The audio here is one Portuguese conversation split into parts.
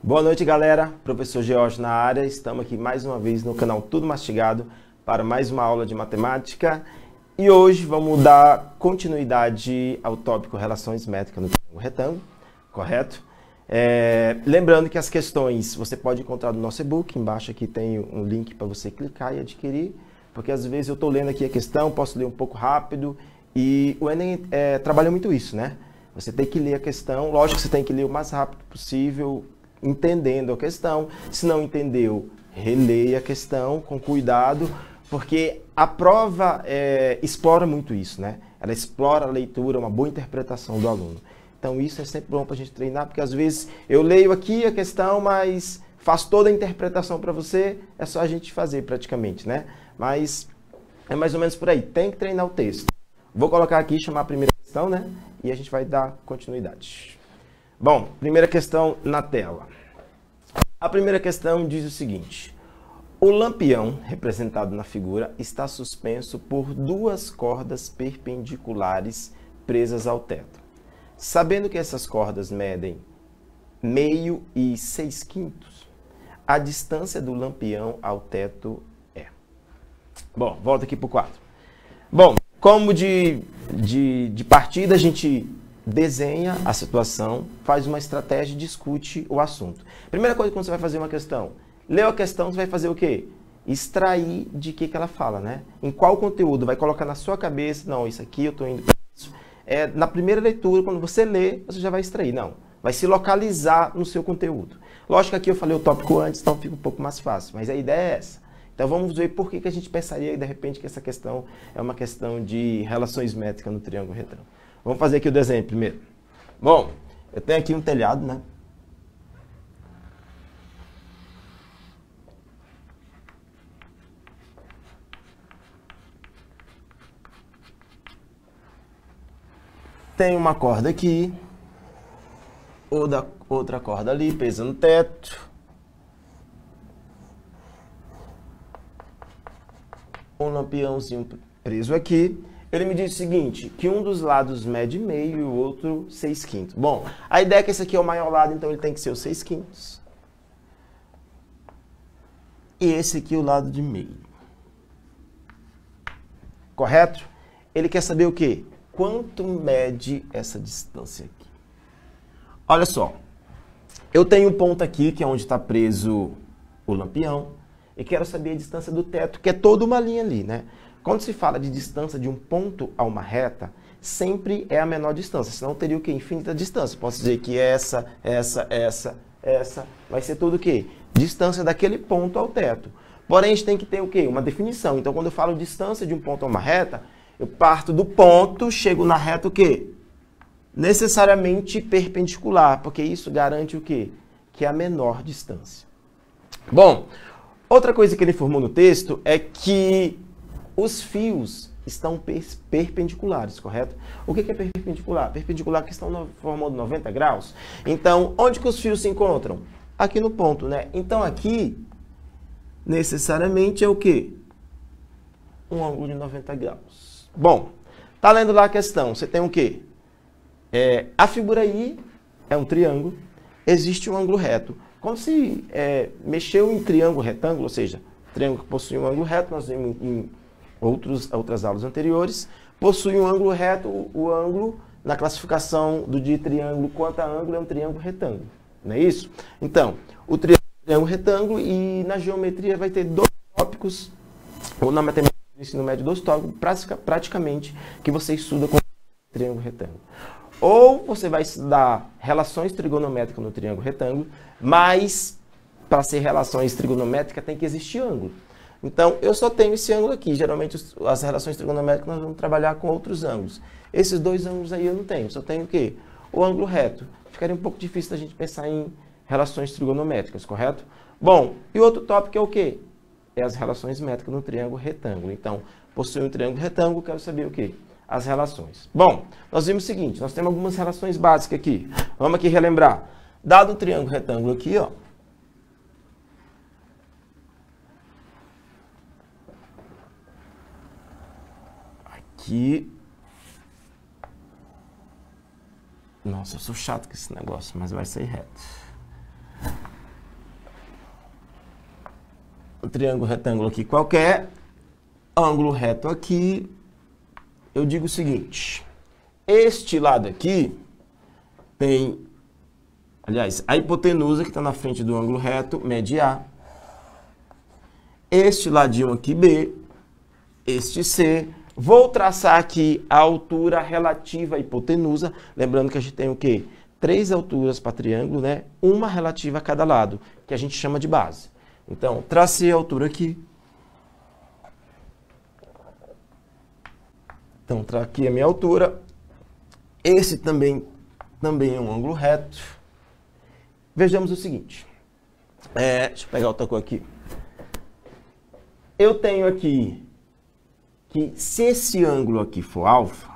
Boa noite, galera. Professor George na área. Estamos aqui mais uma vez no canal Tudo Mastigado para mais uma aula de matemática. E hoje vamos dar continuidade ao tópico relações métricas no triângulo retângulo, correto? Lembrando que as questões você pode encontrar no nosso e-book. Embaixo aqui tem um link para você clicar e adquirir, porque às vezes eu estou lendo aqui a questão, posso ler um pouco rápido e o Enem trabalha muito isso, né? Você tem que ler a questão, lógico que você tem que ler o mais rápido possível, entendendo a questão. Se não entendeu, releia a questão com cuidado, porque a prova explora muito isso, né? Ela explora a leitura, uma boa interpretação do aluno. Então isso é sempre bom para a gente treinar, porque às vezes eu leio aqui a questão, mas faço toda a interpretação para você, é só a gente fazer praticamente, né? Mas é mais ou menos por aí, tem que treinar o texto. Vou colocar aqui, chamar a primeira questão, né? E a gente vai dar continuidade. Bom, primeira questão na tela. A primeira questão diz o seguinte: o lampião, representado na figura, está suspenso por duas cordas perpendiculares presas ao teto. Sabendo que essas cordas medem meio e 6/5, a distância do lampião ao teto é... Bom, volta aqui para o quadro. Bom, como de partida, a gente desenha a situação, faz uma estratégia e discute o assunto. Primeira coisa, quando você vai fazer uma questão, leu a questão, você vai fazer o quê? Extrair de que ela fala, né? Em qual conteúdo, vai colocar na sua cabeça, não, isso aqui eu estou indo para isso. Na primeira leitura, quando você lê, você já vai extrair, não. Vai se localizar no seu conteúdo. Lógico que aqui eu falei o tópico antes, então fica um pouco mais fácil, mas a ideia é essa. Então vamos ver por que a gente pensaria, de repente, que essa questão é uma questão de relações métricas no triângulo retângulo. Vamos fazer aqui o desenho primeiro. Bom, eu tenho aqui um telhado, né? Tem uma corda aqui, outra corda ali, presa no teto. Um lampiãozinho preso aqui. Ele me diz o seguinte, que um dos lados mede meio e o outro 6/5. Bom, a ideia é que esse aqui é o maior lado, então ele tem que ser o 6/5. E esse aqui é o lado de meio. Correto? Ele quer saber o quê? Quanto mede essa distância aqui? Olha só, eu tenho um ponto aqui, que é onde está preso o lampião, e quero saber a distância do teto, que é toda uma linha ali, né? Quando se fala de distância de um ponto a uma reta, sempre é a menor distância, senão teria o quê? Infinita distância. Posso dizer que essa, vai ser tudo o quê? Distância daquele ponto ao teto. Porém, a gente tem que ter o quê? Uma definição. Então, quando eu falo distância de um ponto a uma reta, eu parto do ponto, chego na reta o quê? Necessariamente perpendicular, porque isso garante o quê? Que é a menor distância. Bom, outra coisa que ele informou no texto é que os fios estão perpendiculares, correto? O que é perpendicular? Perpendicular que estão formando 90 graus. Então, onde que os fios se encontram? Aqui no ponto, né? Então, aqui, necessariamente, é o quê? Um ângulo de 90 graus. Bom, tá lendo lá a questão. Você tem o quê? A figura aí é um triângulo. Existe um ângulo reto. Quando se mexeu em triângulo retângulo, ou seja, triângulo que possui um ângulo reto, nós vimos em outras aulas anteriores, possui um ângulo reto, o ângulo, na classificação de triângulo quanto a ângulo, é um triângulo retângulo. Não é isso? Então, o triângulo retângulo, e na geometria vai ter dois tópicos, ou na matemática do ensino médio, dois tópicos, praticamente, que você estuda com o triângulo retângulo. Ou você vai estudar relações trigonométricas no triângulo retângulo, mas para ser relações trigonométricas tem que existir ângulo. Então, eu só tenho esse ângulo aqui. Geralmente, as relações trigonométricas nós vamos trabalhar com outros ângulos. Esses dois ângulos aí eu não tenho. Só tenho o quê? O ângulo reto. Ficaria um pouco difícil da gente pensar em relações trigonométricas, correto? Bom, e outro tópico é o quê? É as relações métricas no triângulo retângulo. Então, possui um triângulo retângulo, quero saber o quê? As relações. Bom, nós vimos o seguinte, nós temos algumas relações básicas aqui. Vamos aqui relembrar. Dado o triângulo retângulo aqui, ó, aqui. Nossa, eu sou chato com esse negócio, mas vai sair reto. triângulo retângulo aqui qualquer, ângulo reto aqui, eu digo o seguinte, este lado aqui tem, aliás, a hipotenusa que está na frente do ângulo reto mede A, este ladinho aqui B, este C, vou traçar aqui a altura relativa à hipotenusa, lembrando que a gente tem o quê? 3 alturas para triângulo, né? Uma relativa a cada lado, que a gente chama de base. Então, tracei a altura aqui. Então, aqui a minha altura. Esse também é um ângulo reto. Vejamos o seguinte. Deixa eu pegar outra cor aqui. Eu tenho aqui que se esse ângulo aqui for alfa,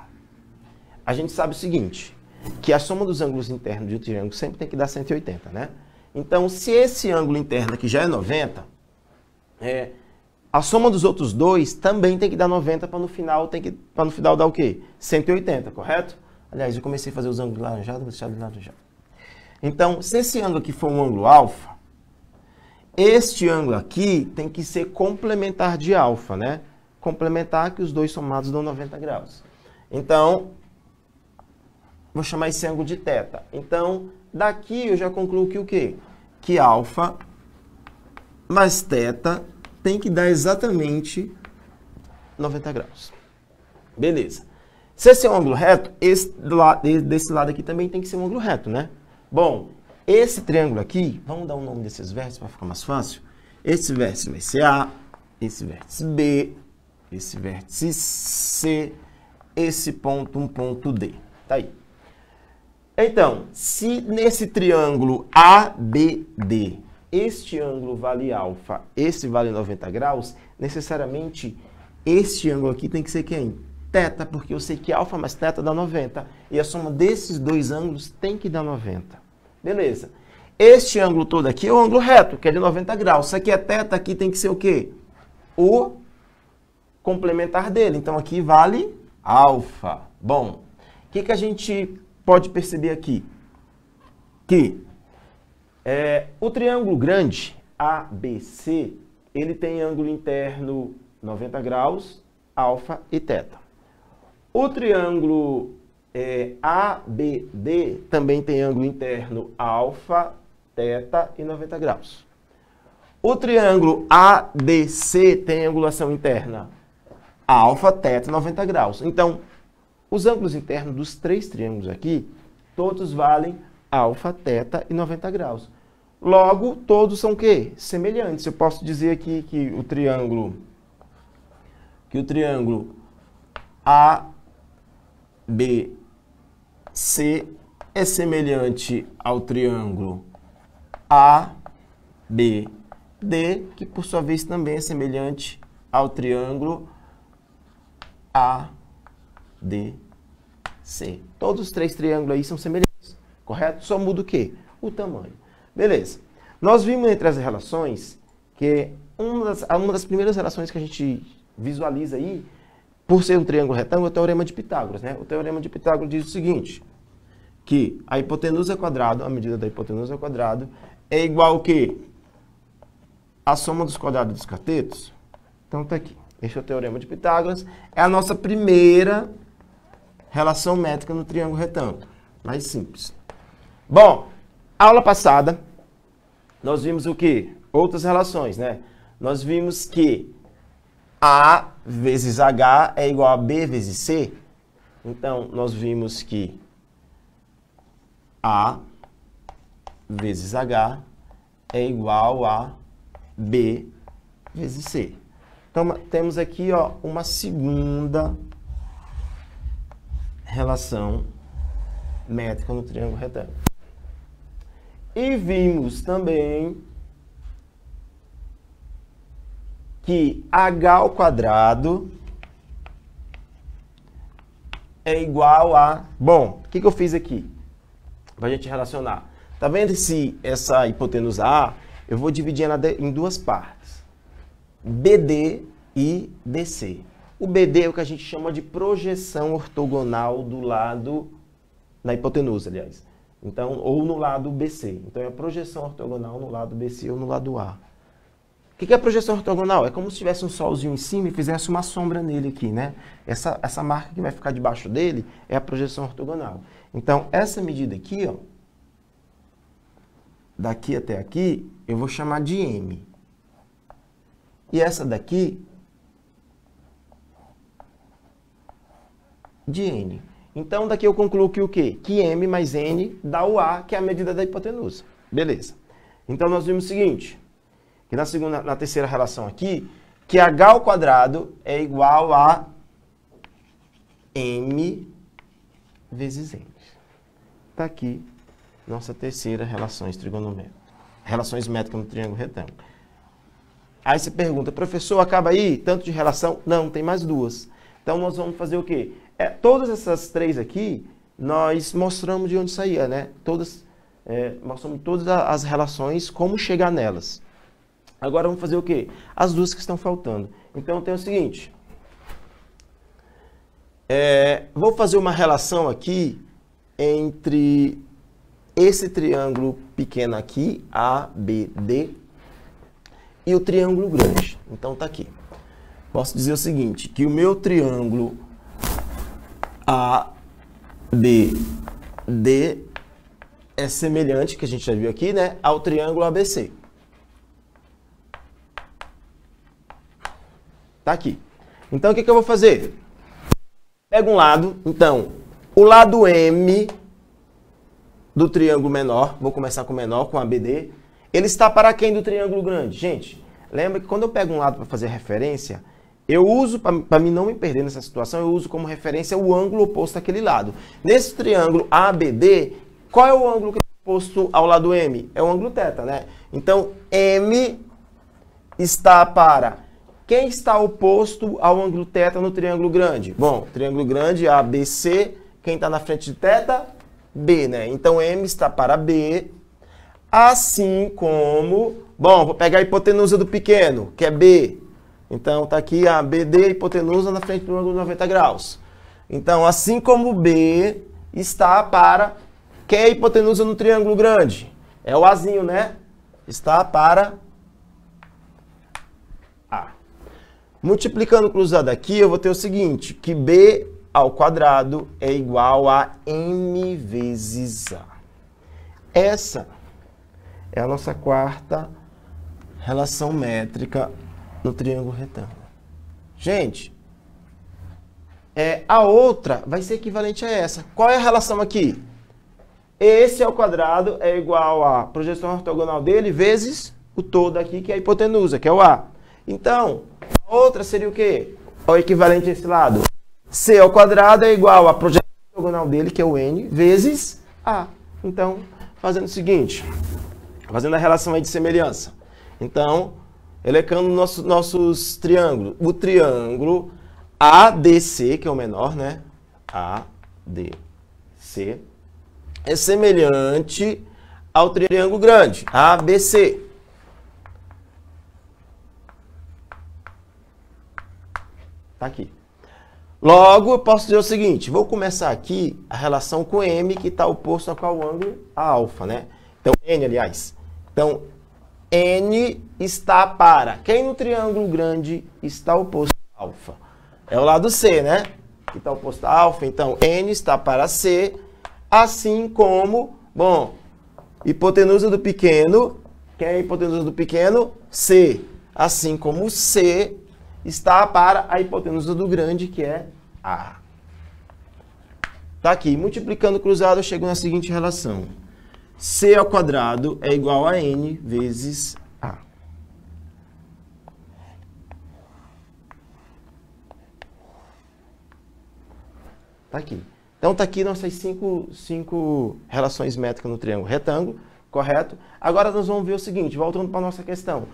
a gente sabe o seguinte, que a soma dos ângulos internos de um triângulo sempre tem que dar 180, né? Então, se esse ângulo interno aqui já é 90, a soma dos outros dois também tem que dar 90 para no final dar o quê? 180, correto? Aliás, eu comecei a fazer os ângulos laranjados, vou deixar de laranjado. Então, se esse ângulo aqui for um ângulo alfa, este ângulo aqui tem que ser complementar de alfa, né? Complementar que os dois somados dão 90 graus. Então, vou chamar esse ângulo de θ. Então, daqui eu já concluo que o quê? Que alfa mais θ tem que dar exatamente 90 graus. Beleza. Se esse é um ângulo reto, desse lado aqui também tem que ser um ângulo reto, né? Bom, esse triângulo aqui, vamos dar o nome desses vértices para ficar mais fácil. Esse vértice vai ser A, esse vértice B, esse vértice C, esse ponto, um ponto D. Tá aí. Então, se nesse triângulo ABD, este ângulo vale alfa, esse vale 90 graus, necessariamente este ângulo aqui tem que ser quem? Θ, porque eu sei que alfa mais θ dá 90. E a soma desses dois ângulos tem que dar 90. Beleza. Este ângulo todo aqui é o ângulo reto, que é de 90 graus. Isso aqui é θ, aqui tem que ser o quê? O complementar dele. Então, aqui vale alfa. Bom, o que a gente pode perceber aqui? Que o triângulo grande, ABC, ele tem ângulo interno 90 graus, alfa e θ. O triângulo ABD também tem ângulo interno alfa, θ e 90 graus. O triângulo ABC tem angulação interna alfa, θ e 90 graus. Então, os ângulos internos dos 3 triângulos aqui, todos valem alfa, θ e 90 graus. Logo, todos são o quê? Semelhantes. Eu posso dizer aqui que o triângulo ABC é semelhante ao triângulo ABD, que por sua vez também é semelhante ao triângulo ADC. Todos os 3 triângulos aí são semelhantes, correto? Só muda o quê? O tamanho. Beleza. Nós vimos entre as relações que uma das primeiras relações que a gente visualiza aí, por ser um triângulo retângulo, é o Teorema de Pitágoras, né? O Teorema de Pitágoras diz o seguinte, que a hipotenusa ao quadrado, a medida da hipotenusa ao quadrado, é igual ao quê? A soma dos quadrados dos catetos. Então, tá aqui. Esse é o Teorema de Pitágoras. É a nossa primeira relação métrica no triângulo retângulo. Mais simples. Bom, aula passada, nós vimos o quê? Outras relações, né? Nós vimos que A vezes H é igual a B vezes C. Então, nós vimos que A vezes H é igual a B vezes C. Então, temos aqui uma segunda relação métrica no triângulo retângulo. E vimos também que H ao quadrado é igual a... Bom, o que eu fiz aqui? Para a gente relacionar. Tá vendo essa hipotenusa A? Eu vou dividir ela em 2 partes. BD e DC. O BD é o que a gente chama de projeção ortogonal do lado, na hipotenusa, aliás. Então, ou no lado BC. Então, é a projeção ortogonal no lado BC ou no lado A. O que é a projeção ortogonal? É como se tivesse um solzinho em cima e fizesse uma sombra nele aqui, né? Essa marca que vai ficar debaixo dele é a projeção ortogonal. Então, essa medida aqui, ó, daqui até aqui, eu vou chamar de M. E essa daqui, de N. Então, daqui eu concluo que o quê? Que M mais N dá o A, que é a medida da hipotenusa. Beleza. Então, nós vimos o seguinte, que na terceira relação aqui, que H ao quadrado é igual a M vezes N. Está aqui nossa terceira relações trigonométricas. Relações métricas no triângulo retângulo. Aí você pergunta, professor, acaba aí? Tanto de relação? Não, tem mais duas. Então, nós vamos fazer o quê? Todas essas três aqui, nós mostramos de onde saía, né? Mostramos todas as relações, como chegar nelas. Agora vamos fazer o quê? As duas que estão faltando. Então, tem o seguinte. Vou fazer uma relação aqui entre esse triângulo pequeno aqui, ABD, e o triângulo grande. Então, tá aqui. Posso dizer o seguinte, que o meu triângulo ABD é semelhante, que a gente já viu aqui, né, ao triângulo ABC. Tá aqui. Então, o que eu vou fazer? Pego um lado, então, o lado M do triângulo menor, vou começar com o menor, com ABD, ele está para quem do triângulo grande? Gente, lembra que quando eu pego um lado para fazer referência, eu uso, para mim não me perder nessa situação, eu uso como referência o ângulo oposto àquele lado. Nesse triângulo ABD, qual é o ângulo que é oposto ao lado M? É o ângulo θ, né? Então, M está para... Quem está oposto ao ângulo θ no triângulo grande? Bom, triângulo grande, ABC, quem está na frente de θ? B, né? Então, M está para B, assim como... Bom, vou pegar a hipotenusa do pequeno, que é B. Então, está aqui a BD, hipotenusa, na frente do ângulo de 90 graus. Então, assim como B está para... Quem é a hipotenusa no triângulo grande? É o Azinho, né? Está para... A. Multiplicando cruzado aqui, eu vou ter o seguinte, que B ao quadrado é igual a M vezes A. Essa é a nossa quarta relação métrica no triângulo retângulo. Gente, a outra vai ser equivalente a essa. Qual é a relação aqui? Esse ao quadrado é igual a projeção ortogonal dele vezes o todo aqui, que é a hipotenusa, que é o A. Então, a outra seria o quê? O equivalente a esse lado. C ao quadrado é igual a projeção ortogonal dele, que é o N, vezes A. Então, fazendo o seguinte, fazendo a relação aí de semelhança. Então, elencando nossos triângulos. O triângulo ADC, que é o menor, né? ADC, é semelhante ao triângulo grande, ABC. Tá aqui. Logo, eu posso dizer o seguinte, vou começar aqui a relação com M, que está oposto a qual ângulo? A alfa, né? Então, N, aliás. Então, N está para... Quem no triângulo grande está oposto a alfa? É o lado C, né? Que está oposto a alfa. Então, N está para C, assim como... Bom, hipotenusa do pequeno. Quem é a hipotenusa do pequeno? C. Assim como C está para a hipotenusa do grande, que é A. Tá aqui. Multiplicando cruzado, eu chego na seguinte relação. C ao quadrado é igual a N vezes A. Tá aqui. Então, tá aqui nossas cinco relações métricas no triângulo retângulo, correto? Agora, nós vamos ver o seguinte, voltando para a nossa questão.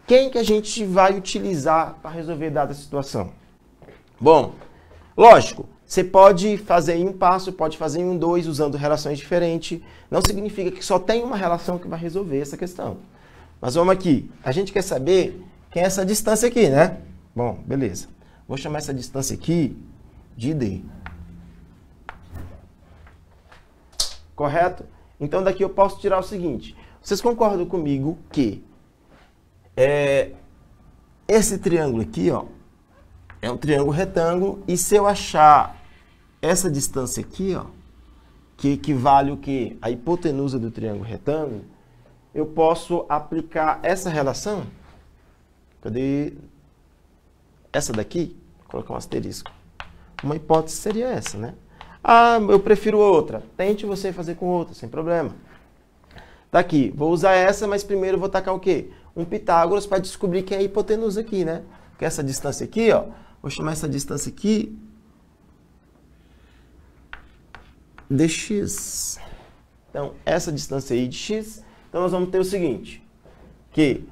Quem que a gente vai utilizar para resolver dada situação? Bom, lógico, você pode fazer em um passo, pode fazer em um dois, usando relações diferentes. Não significa que só tem uma relação que vai resolver essa questão. Mas vamos aqui. A gente quer saber quem é essa distância aqui, né? Bom, beleza. Vou chamar essa distância aqui de D. Correto? Então, daqui eu posso tirar o seguinte. Vocês concordam comigo que esse triângulo aqui, ó, é um triângulo retângulo, e se eu achar essa distância aqui, ó, que equivale o quê? A hipotenusa do triângulo retângulo, eu posso aplicar essa relação. Cadê? Essa daqui, vou colocar um asterisco. Uma hipótese seria essa, né? Ah, eu prefiro outra. Tente você fazer com outra, sem problema. Tá aqui, vou usar essa, mas primeiro eu vou tacar o quê? Um Pitágoras para descobrir quem é a hipotenusa aqui, né? Porque essa distância aqui, ó, vou chamar essa distância aqui dx. Então, essa distância aí de x, então nós vamos ter o seguinte, que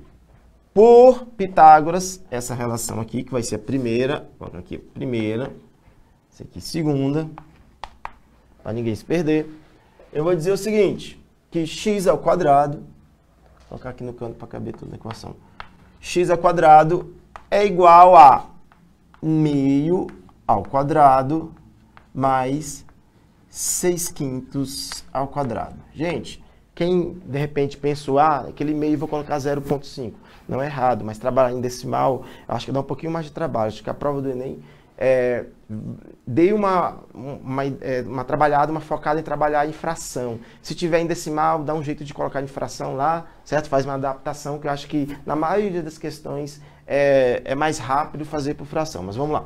por Pitágoras, essa relação aqui, que vai ser a primeira, coloca aqui, primeira, essa aqui segunda, para ninguém se perder, eu vou dizer o seguinte, que x ao quadrado, vou colocar aqui no canto para caber tudo na equação, x ao quadrado é igual a meio ao quadrado mais 6/5 ao quadrado. Gente, quem de repente pensou, aquele meio vou colocar 0,5. Não é errado, mas trabalhar em decimal, acho que dá um pouquinho mais de trabalho. Acho que a prova do Enem, dei uma trabalhada, uma focada em trabalhar em fração. Se tiver em decimal, dá um jeito de colocar em fração lá, certo? Faz uma adaptação, que eu acho que na maioria das questões é mais rápido fazer por fração. Mas vamos lá.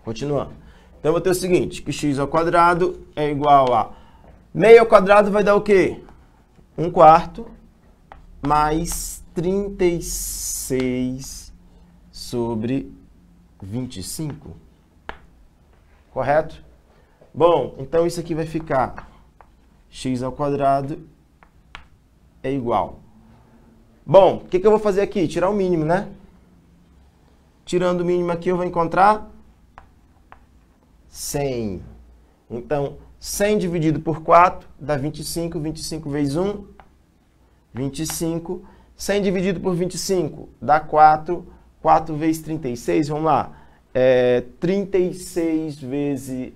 Continuando. Então, eu vou ter o seguinte, que x ao quadrado é igual a meio ao quadrado vai dar o quê? 1/4 mais 36 sobre 25. Correto? Bom, então isso aqui vai ficar x ao quadrado é igual. Bom, o que eu vou fazer aqui? Tirar o mínimo, né? Tirando o mínimo aqui, eu vou encontrar 100. Então, 100 dividido por 4 dá 25. 25 vezes 1, 25. 100 dividido por 25 dá 4. 4 vezes 36, vamos lá. 36 vezes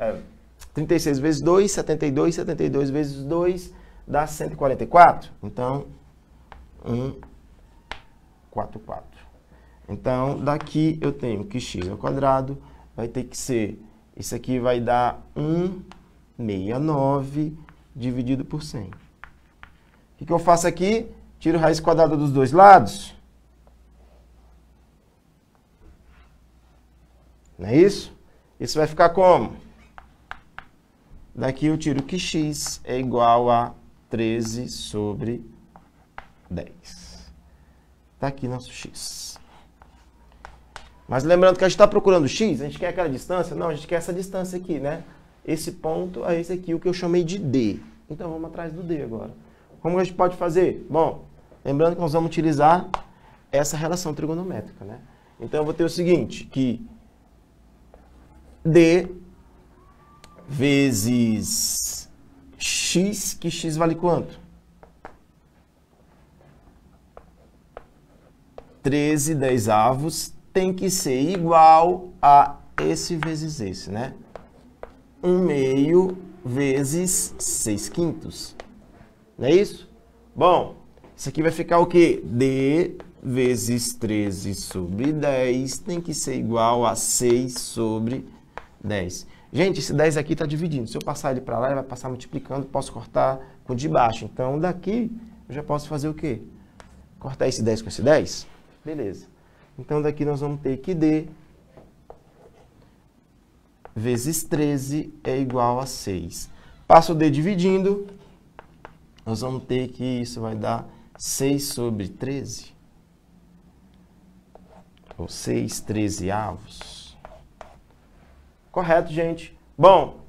2, 72. 72 vezes 2 dá 144. Então, 144. Então, daqui eu tenho que x ao quadrado vai ter que ser, isso aqui vai dar 169 dividido por 100. O que eu faço aqui? Tiro raiz quadrada dos dois lados. Não é isso? Isso vai ficar como? Daqui eu tiro que x é igual a 13 sobre 10. Está aqui nosso x. Mas lembrando que a gente está procurando x, a gente quer aquela distância? Não, a gente quer essa distância aqui, né? Esse ponto é esse aqui, o que eu chamei de D. Então, vamos atrás do D agora. Como a gente pode fazer? Bom, lembrando que nós vamos utilizar essa relação trigonométrica, né? Então, eu vou ter o seguinte, que D vezes x, que x vale quanto? 13/10 tem que ser igual a esse vezes esse, né? 1/2 vezes 6/5. Não é isso? Bom, isso aqui vai ficar o quê? D vezes 13 sobre 10 tem que ser igual a 6 sobre 10. Gente, esse 10 aqui está dividindo. Se eu passar ele para lá, ele vai passar multiplicando, posso cortar com o de baixo. Então, daqui, eu já posso fazer o quê? Cortar esse 10 com esse 10? Beleza. Então, daqui nós vamos ter que D vezes 13 é igual a 6. Passo o D dividindo, nós vamos ter que isso vai dar 6 sobre 13. Ou 6/13. Correto, gente? Bom,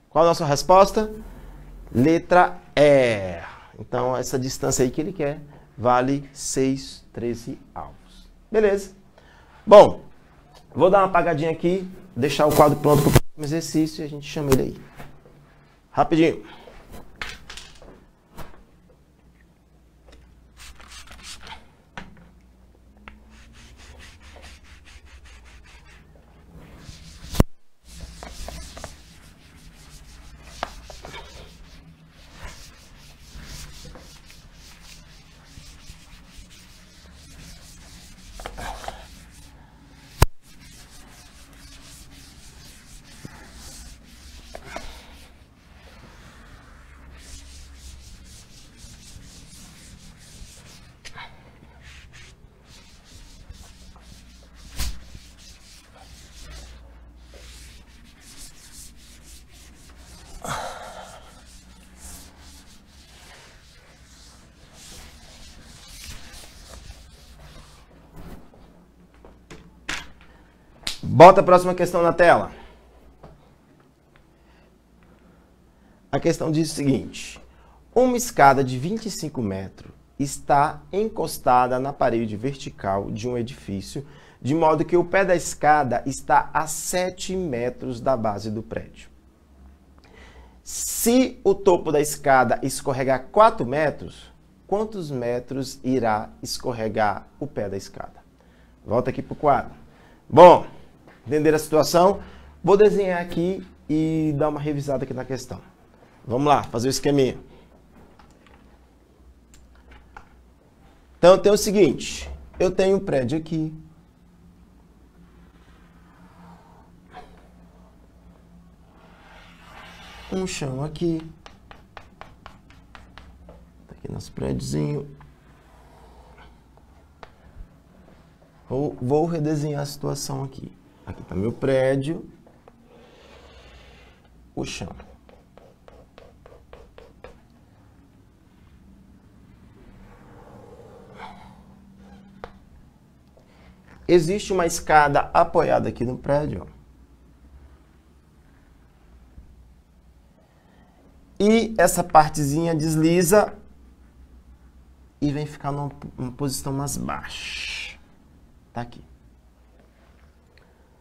qual a nossa resposta? Letra E. Então, essa distância aí que ele quer vale 6/13. Beleza. Bom, vou dar uma apagadinha aqui, deixar o quadro pronto para o próximo exercício e a gente chama ele aí. Rapidinho. Bota a próxima questão na tela. A questão diz o seguinte: uma escada de 25 metros está encostada na parede vertical de um edifício, de modo que o pé da escada está a 7 metros da base do prédio. Se o topo da escada escorregar 4 metros, quantos metros irá escorregar o pé da escada? Volta aqui para o quadro. Bom, entender a situação? Vou desenhar aqui e dar uma revisada aqui na questão. Vamos lá, fazer o esqueminha. Então, tem o seguinte, eu tenho um prédio aqui. Um chão aqui. Tá aqui nosso prédiozinho. Vou redesenhar a situação aqui. Aqui está meu prédio. O chão. Existe uma escada apoiada aqui no prédio, ó. E essa partezinha desliza e vem ficar numa posição mais baixa. Tá aqui.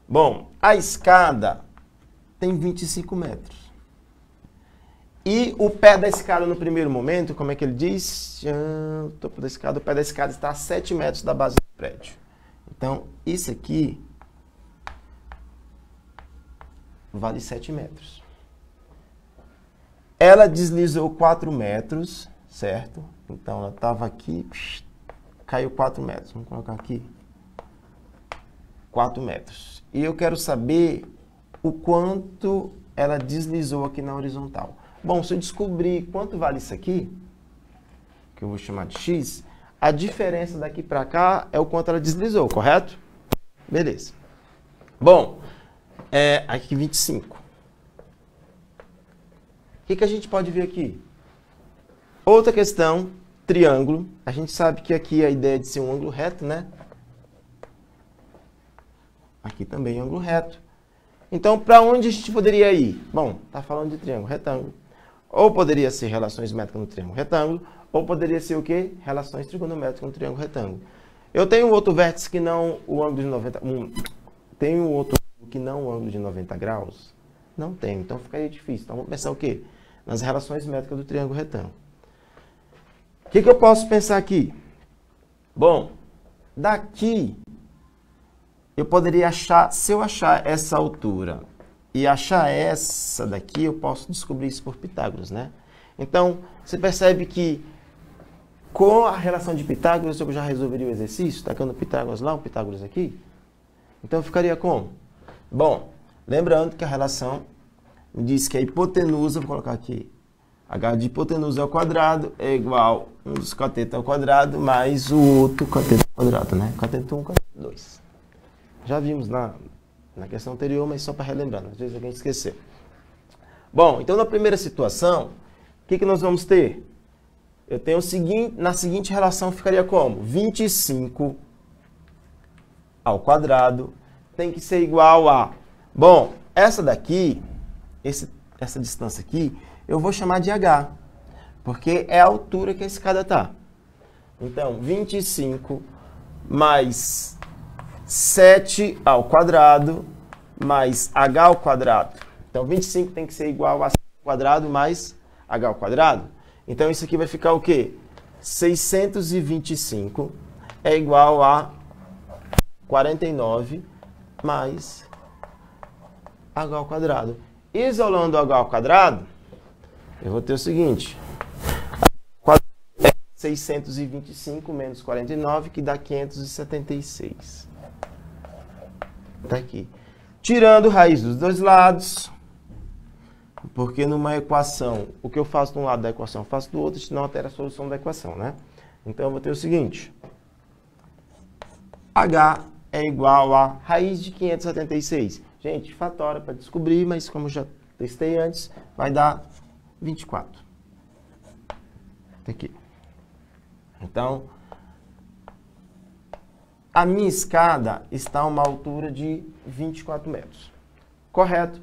Bom, a escada tem 25 metros. E o pé da escada no primeiro momento, como é que ele diz? O topo da escada, o pé da escada está a 7 metros da base do prédio. Então, isso aqui vale 7 metros. Ela deslizou 4 metros, certo? Então, ela estava aqui, caiu 4 metros. Vamos colocar aqui. 4 metros. E eu quero saber o quanto ela deslizou aqui na horizontal. Bom, se eu descobrir quanto vale isso aqui, que eu vou chamar de x, a diferença daqui para cá é o quanto ela deslizou, correto? Beleza. Bom, aqui 25. O que a gente pode ver aqui? Outra questão, triângulo. A gente sabe que aqui a ideia é de ser um ângulo reto, né? Aqui também é ângulo reto. Então, para onde a gente poderia ir? Bom, está falando de triângulo retângulo. Ou poderia ser relações métricas no triângulo retângulo, ou poderia ser o quê? Relações trigonométricas no triângulo retângulo. Eu tenho outro vértice que não o ângulo de 90... Tenho outro que não o ângulo de 90 graus? Não tenho, então ficaria difícil. Então, vamos pensar o quê? Nas relações métricas do triângulo retângulo. O que eu posso pensar aqui? Bom, daqui, eu poderia achar, se eu achar essa altura e achar essa daqui, eu posso descobrir isso por Pitágoras, né? Então, você percebe que com a relação de Pitágoras, eu já resolveria o exercício, tacando Pitágoras lá, o Pitágoras aqui. Então, ficaria como? Bom, lembrando que a relação me diz que a hipotenusa, vou colocar aqui, h de hipotenusa ao quadrado é igual a 1 dos catetos ao quadrado mais o outro cateto ao quadrado, né? Cateto 1, cateto 2. Já vimos na questão anterior, mas só para relembrar, às vezes alguém esqueceu. Bom, então na primeira situação, o que nós vamos ter? Eu tenho o seguinte, na seguinte relação ficaria como? 25 ao quadrado tem que ser igual a... Bom, essa daqui, essa distância aqui, eu vou chamar de h, porque é a altura que a escada está. Então, 25 mais 7 ao quadrado mais h ao quadrado. Então, 25 tem que ser igual a 7 ao quadrado mais h ao quadrado. Então, isso aqui vai ficar o quê? 625 é igual a 49 mais h ao quadrado. Isolando h ao quadrado, eu vou ter o seguinte. 625 menos 49, que dá 576. Tá aqui. Tirando raiz dos dois lados, porque numa equação, o que eu faço de um lado da equação, eu faço do outro, isso não altera a solução da equação, né? Então, eu vou ter o seguinte. H é igual a raiz de 576. Gente, fatória para descobrir, mas como eu já testei antes, vai dar 24. Tá aqui. Então, a minha escada está a uma altura de 24 metros. Correto?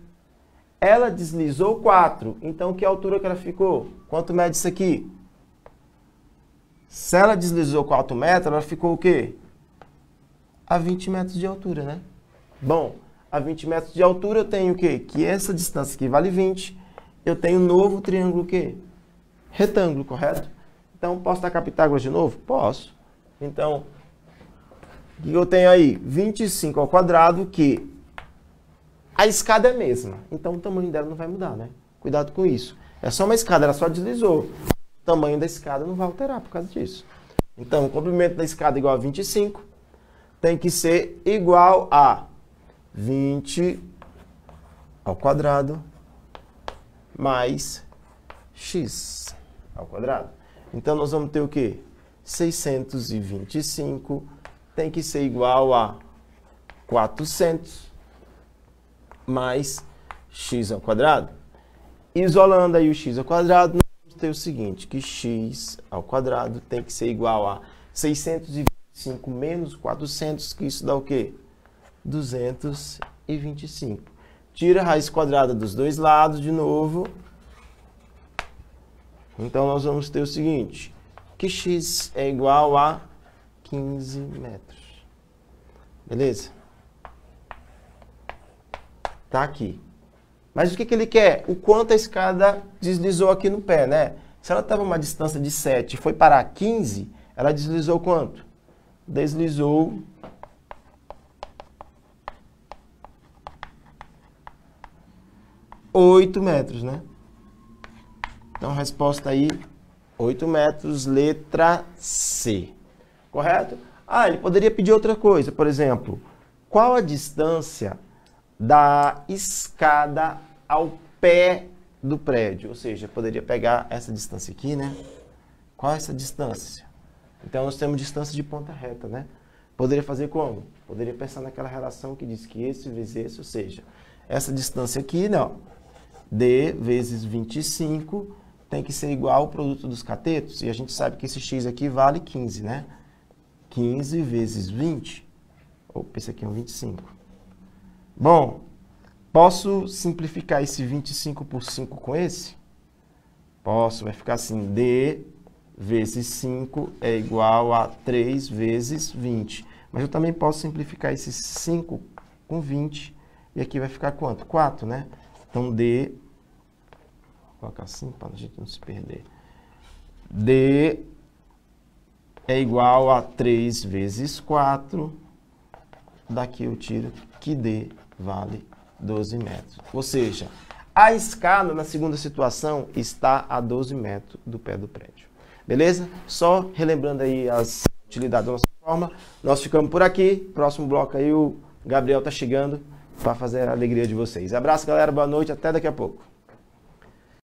Ela deslizou 4. Então, que altura que ela ficou? Quanto mede isso aqui? Se ela deslizou 4 metros, ela ficou o quê? A 20 metros de altura, né? Bom, a 20 metros de altura eu tenho o quê? Que essa distância aqui vale 20. Eu tenho um novo triângulo o quê? Retângulo, correto? Então, posso dar Pitágoras de novo? Posso. Então, o que eu tenho aí? 25 ao quadrado, que a escada é a mesma. Então, o tamanho dela não vai mudar, né? Cuidado com isso. É só uma escada, ela só deslizou. O tamanho da escada não vai alterar por causa disso. Então, o comprimento da escada é igual a 25. Tem que ser igual a 20 ao quadrado mais x ao quadrado. Então, nós vamos ter o quê? 625 tem que ser igual a 400 mais x ao quadrado. Isolando aí o x ao quadrado, nós vamos ter o seguinte, que x ao quadrado tem que ser igual a 625 menos 400, que isso dá o quê? 225. Tira a raiz quadrada dos dois lados de novo. Então, nós vamos ter o seguinte, que x é igual a 15 metros. Beleza? Tá aqui. Mas o que ele quer? O quanto a escada deslizou aqui no pé, né? Se ela estava a uma distância de 7 e foi parar 15, ela deslizou quanto? Deslizou 8 metros, né? Então, resposta aí, 8 metros, letra C. Correto? Ah, ele poderia pedir outra coisa, por exemplo, qual a distância da escada ao pé do prédio? Ou seja, poderia pegar essa distância aqui, né? Qual é essa distância? Então, nós temos distância de ponta reta, né? Poderia fazer como? Poderia pensar naquela relação que diz que esse vezes esse, ou seja, essa distância aqui, não. D vezes 25 tem que ser igual ao produto dos catetos, e a gente sabe que esse x aqui vale 15, né? 15 vezes 20, opa, esse aqui é um 25. Bom, posso simplificar esse 25 por 5 com esse? Posso, vai ficar assim, D vezes 5 é igual a 3 vezes 20. Mas eu também posso simplificar esse 5 com 20, e aqui vai ficar quanto? 4, né? Então, D, vou colocar assim para a gente não se perder. D é igual a 3 vezes 4. Daqui eu tiro que D vale 12 metros. Ou seja, a escada na segunda situação está a 12 metros do pé do prédio. Beleza? Só relembrando aí as utilidades da nossa forma. Nós ficamos por aqui. Próximo bloco aí o Gabriel está chegando para fazer a alegria de vocês. Abraço, galera. Boa noite. Até daqui a pouco.